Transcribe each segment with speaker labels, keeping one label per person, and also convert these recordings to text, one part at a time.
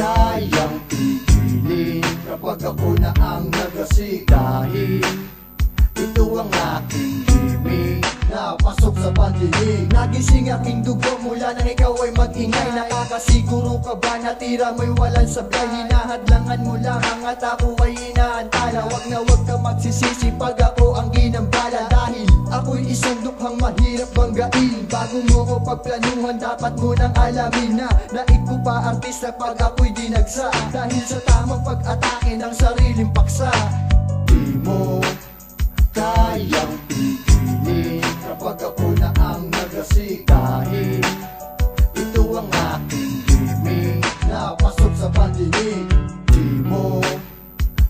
Speaker 1: kayang pipili kapag ako na ang nagasikahin. Ito ang aking himig na pasok sa pandinig. Nagising aking dugo mula nang ikaw ay mag-ingay. Nakakasiguro ka ba na tira mo'y walang sablay? Hinahadlangan mo lamang at ako ay inaantala. Wag na wag ka magsisisi pag ako ang ginambala, dahil ako'y isang dukhang mahirap banggain. Bago mo ko pagplanuhan, dapat mo nang alamin na naig ko pa artista pag ako'y dinagsa, dahil sa tamang pag-atake ng sariling paksa. Di mo kayang pipili kapag ako na ang nagasikahin. Ito ang aking himig na pasok sa pandinig. Di mo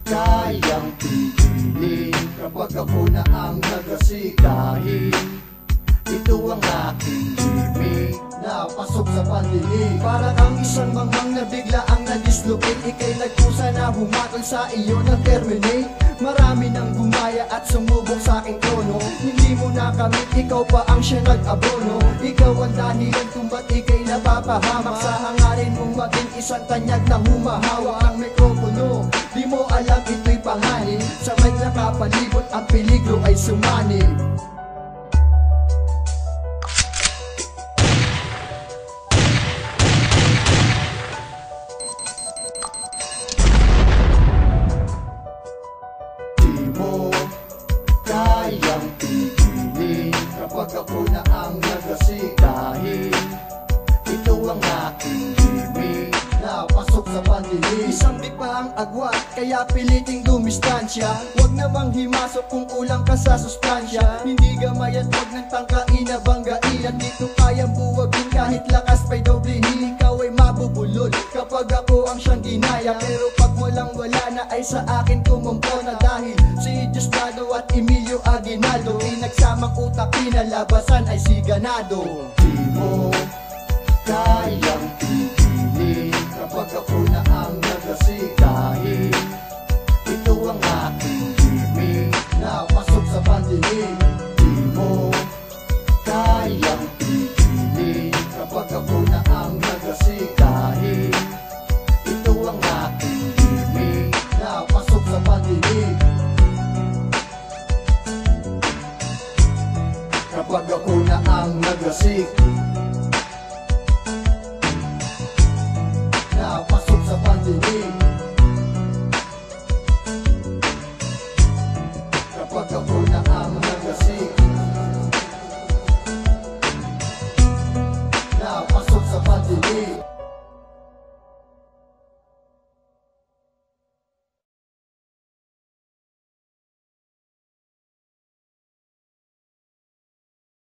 Speaker 1: kayang pipili kapag ako na ang nagasikahin. Ito ang aking himig na pasok sa pandinig. Para kang isang manghang na bigla ang na-dislocate. Ika'y nagkusa na humatol sa iyo na terminate. Marami nang gumaya at sumubok sa aking trono. Hindi mo nakamit, ikaw pa ang siya nag-abono. Ikaw ang dahilan kung ba't ika'y napapahamak. Sa hangarin mong maging isang tanyag na humahawak ang mikropono. Di mo alam ito'y panganib, sa may nakapalibot ang peligro ay sumanib. Kayang pipili kapag ako na ang nagasikahin. Ito ang aking himig na pasok sa pandinig. Isang di pa ang agwat, kaya piliting dumistansya. Huwag namang himasok kung kulang ka sa sustansya. Hindi gamay at huwag nang tangkain na banggain. At dito kayang buwagin kahit lakas pa'y doblehin. Ikaw ay mabubulol kapag ako ang siyang ginaya. Pero pag walang wala na ay sa akin kumumpona, dahil si Diosdado at Emilio Aguinaldo ay nagsamang utak, kinalabasan ay si Ganado. Di mo kayang pipili kapag ako na ang nagasikahin. Ito ang aking himig na pasok sa pandinig. Di mo kayang pipili kapag ako na ang nagasikahin. Ito ang aking himig na pasok sa pandinig. Kapag ako na ang nagasik na pasok sa pandinig.